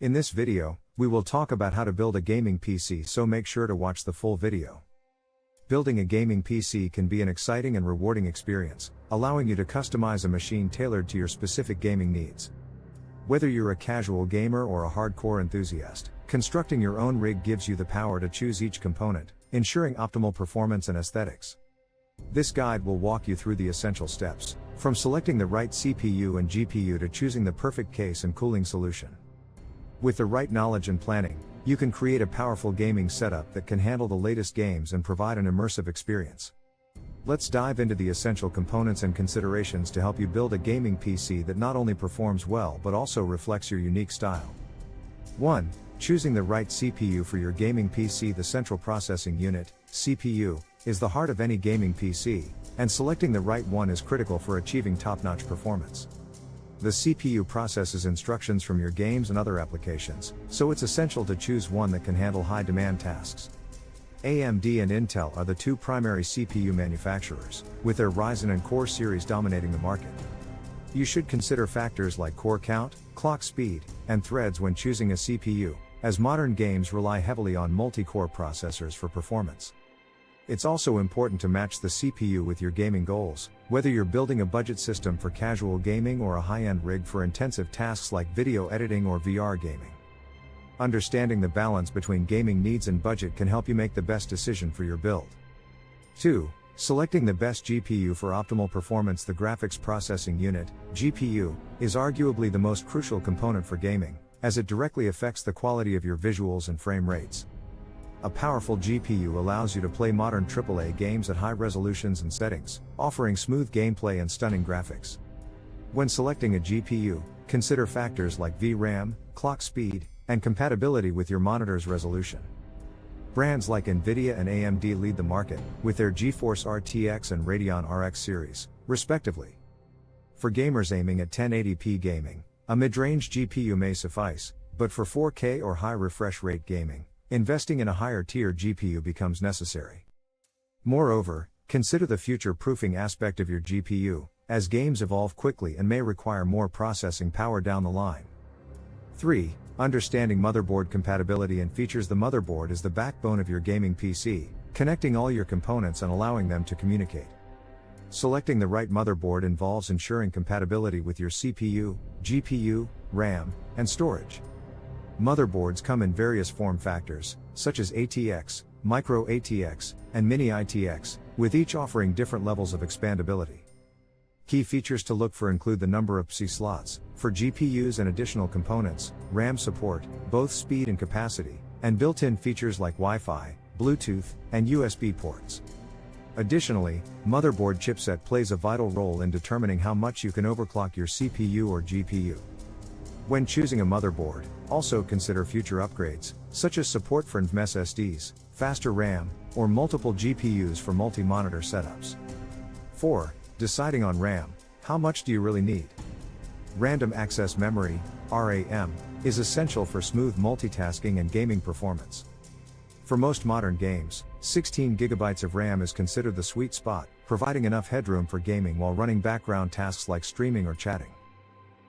In this video, we will talk about how to build a gaming PC, so make sure to watch the full video. Building a gaming PC can be an exciting and rewarding experience, allowing you to customize a machine tailored to your specific gaming needs. Whether you're a casual gamer or a hardcore enthusiast, constructing your own rig gives you the power to choose each component, ensuring optimal performance and aesthetics. This guide will walk you through the essential steps, from selecting the right CPU and GPU to choosing the perfect case and cooling solution. With the right knowledge and planning, you can create a powerful gaming setup that can handle the latest games and provide an immersive experience. Let's dive into the essential components and considerations to help you build a gaming PC that not only performs well but also reflects your unique style. 1. Choosing the right CPU for your gaming PC. The central processing unit, CPU, is the heart of any gaming PC, and selecting the right one is critical for achieving top-notch performance. The CPU processes instructions from your games and other applications, so it's essential to choose one that can handle high-demand tasks. AMD and Intel are the two primary CPU manufacturers, with their Ryzen and Core series dominating the market. You should consider factors like core count, clock speed, and threads when choosing a CPU, as modern games rely heavily on multi-core processors for performance. It's also important to match the CPU with your gaming goals, whether you're building a budget system for casual gaming or a high-end rig for intensive tasks like video editing or VR gaming. Understanding the balance between gaming needs and budget can help you make the best decision for your build. 2. Selecting the best GPU for optimal performance. The graphics processing unit, GPU, is arguably the most crucial component for gaming, as it directly affects the quality of your visuals and frame rates. A powerful GPU allows you to play modern AAA games at high resolutions and settings, offering smooth gameplay and stunning graphics. When selecting a GPU, consider factors like VRAM, clock speed, and compatibility with your monitor's resolution. Brands like Nvidia and AMD lead the market, with their GeForce RTX and Radeon RX series, respectively. For gamers aiming at 1080p gaming, a mid-range GPU may suffice, but for 4K or high refresh rate gaming, investing in a higher-tier GPU becomes necessary. Moreover, consider the future-proofing aspect of your GPU, as games evolve quickly and may require more processing power down the line. 3. Understanding motherboard compatibility and features. The motherboard is the backbone of your gaming PC, connecting all your components and allowing them to communicate. Selecting the right motherboard involves ensuring compatibility with your CPU, GPU, RAM, and storage. Motherboards come in various form factors, such as ATX, Micro ATX, and Mini ITX, with each offering different levels of expandability. Key features to look for include the number of PCIe slots for GPUs and additional components, RAM support, both speed and capacity, and built-in features like Wi-Fi, Bluetooth, and USB ports. Additionally, motherboard chipset plays a vital role in determining how much you can overclock your CPU or GPU. When choosing a motherboard, also consider future upgrades, such as support for NVMe SSDs, faster RAM, or multiple GPUs for multi-monitor setups. 4. Deciding on RAM. How much do you really need? Random access memory, RAM, is essential for smooth multitasking and gaming performance. For most modern games, 16 GB of RAM is considered the sweet spot, providing enough headroom for gaming while running background tasks like streaming or chatting.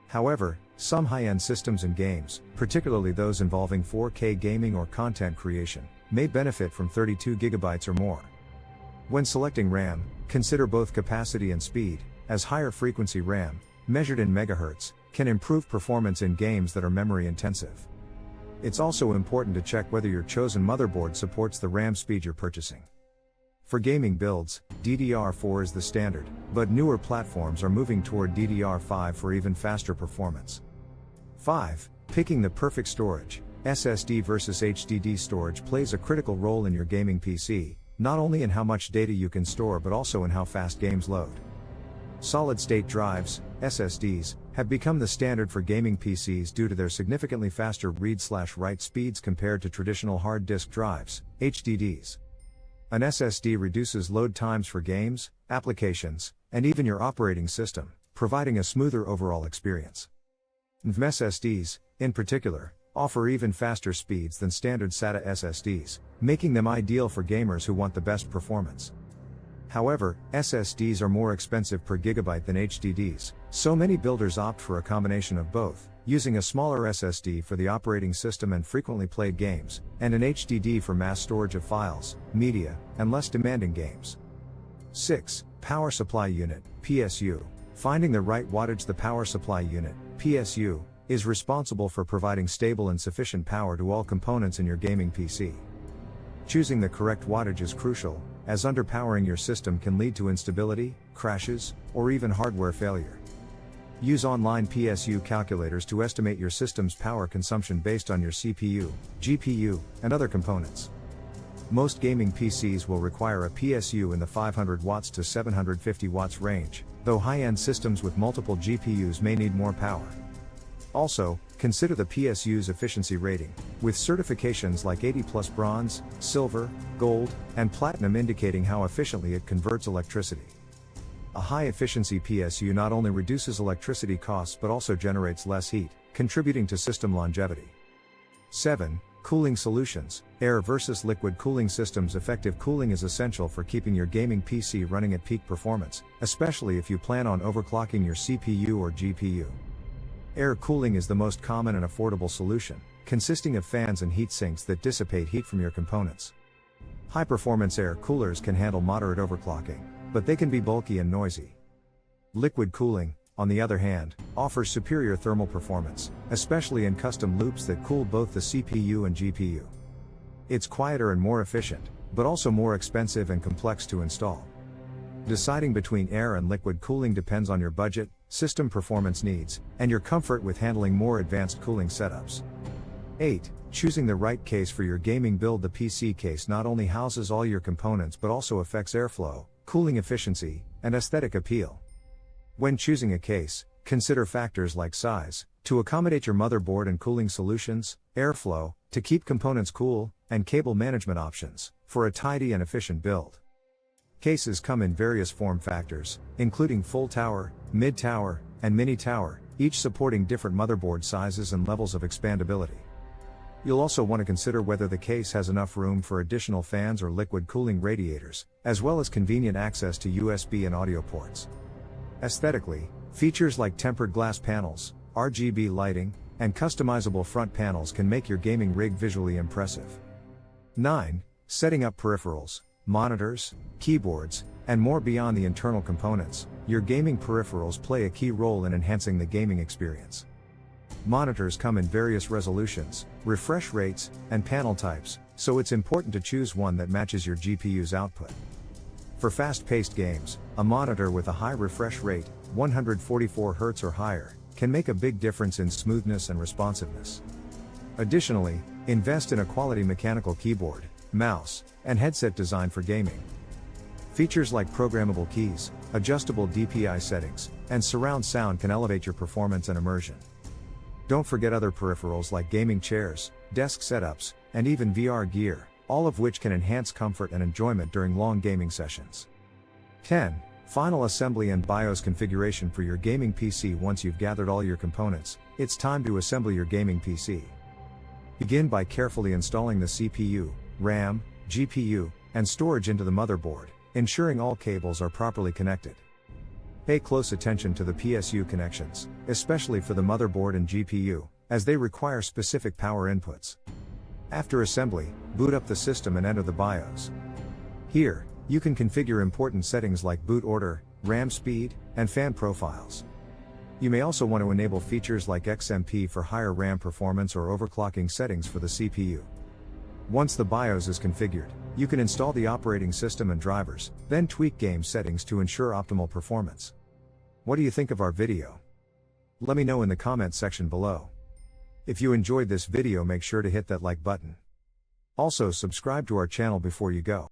However, some high-end systems and games, particularly those involving 4K gaming or content creation, may benefit from 32 GB or more. When selecting RAM, consider both capacity and speed, as higher frequency RAM, measured in megahertz, can improve performance in games that are memory intensive. It's also important to check whether your chosen motherboard supports the RAM speed you're purchasing. For gaming builds, DDR4 is the standard, but newer platforms are moving toward DDR5 for even faster performance. 5. Picking the perfect storage. SSD versus HDD. Storage plays a critical role in your gaming PC, not only in how much data you can store but also in how fast games load. Solid-state drives, SSDs, have become the standard for gaming PCs due to their significantly faster read/write speeds compared to traditional hard disk drives, HDDs. An SSD reduces load times for games, applications, and even your operating system, providing a smoother overall experience. NVMe SSDs, in particular, offer even faster speeds than standard SATA SSDs, making them ideal for gamers who want the best performance. However, SSDs are more expensive per gigabyte than HDDs, so many builders opt for a combination of both, using a smaller SSD for the operating system and frequently played games, and an HDD for mass storage of files, media, and less demanding games. 6. Power Supply Unit, PSU. Finding the right wattage. The Power Supply Unit, PSU, is responsible for providing stable and sufficient power to all components in your gaming PC. Choosing the correct wattage is crucial, as underpowering your system can lead to instability, crashes, or even hardware failure. Use online PSU calculators to estimate your system's power consumption based on your CPU, GPU, and other components. Most gaming PCs will require a PSU in the 500 watts to 750 watts range, though high-end systems with multiple GPUs may need more power. Also, consider the PSU's efficiency rating, with certifications like 80 plus bronze, silver, gold, and platinum indicating how efficiently it converts electricity. A high-efficiency PSU not only reduces electricity costs but also generates less heat, contributing to system longevity. 7. Cooling solutions. Air versus liquid cooling systems. Effective cooling is essential for keeping your gaming PC running at peak performance, especially if you plan on overclocking your CPU or GPU. Air cooling is the most common and affordable solution, consisting of fans and heat sinks that dissipate heat from your components. High-performance air coolers can handle moderate overclocking, but they can be bulky and noisy. Liquid cooling, on the other hand, offers superior thermal performance, especially in custom loops that cool both the CPU and GPU. It's quieter and more efficient, but also more expensive and complex to install. Deciding between air and liquid cooling depends on your budget, system performance needs, and your comfort with handling more advanced cooling setups. 8. Choosing the right case for your gaming build. The PC case not only houses all your components but also affects airflow, cooling efficiency, and aesthetic appeal. When choosing a case, consider factors like size, to accommodate your motherboard and cooling solutions, airflow, to keep components cool, and cable management options, for a tidy and efficient build. Cases come in various form factors, including full tower, mid tower, and mini tower, each supporting different motherboard sizes and levels of expandability. You'll also want to consider whether the case has enough room for additional fans or liquid cooling radiators, as well as convenient access to USB and audio ports. Aesthetically, features like tempered glass panels, RGB lighting, and customizable front panels can make your gaming rig visually impressive. 9. Setting up peripherals, monitors, keyboards, and more. Beyond the internal components, your gaming peripherals play a key role in enhancing the gaming experience. Monitors come in various resolutions, refresh rates, and panel types, so it's important to choose one that matches your GPU's output. For fast-paced games, a monitor with a high refresh rate, 144 Hz or higher, can make a big difference in smoothness and responsiveness. Additionally, invest in a quality mechanical keyboard, mouse, and headset designed for gaming. Features like programmable keys, adjustable DPI settings, and surround sound can elevate your performance and immersion. Don't forget other peripherals like gaming chairs, desk setups, and even VR gear, all of which can enhance comfort and enjoyment during long gaming sessions. 10. Final assembly and BIOS configuration for your gaming PC. Once you've gathered all your components, it's time to assemble your gaming PC. Begin by carefully installing the CPU, RAM, GPU, and storage into the motherboard, ensuring all cables are properly connected. Pay close attention to the PSU connections, especially for the motherboard and GPU, as they require specific power inputs. After assembly, boot up the system and enter the BIOS. Here, you can configure important settings like boot order, RAM speed, and fan profiles. You may also want to enable features like XMP for higher RAM performance or overclocking settings for the CPU. Once the BIOS is configured, you can install the operating system and drivers, then tweak game settings to ensure optimal performance. What do you think of our video? Let me know in the comments section below. If you enjoyed this video, make sure to hit that like button. Also, subscribe to our channel before you go.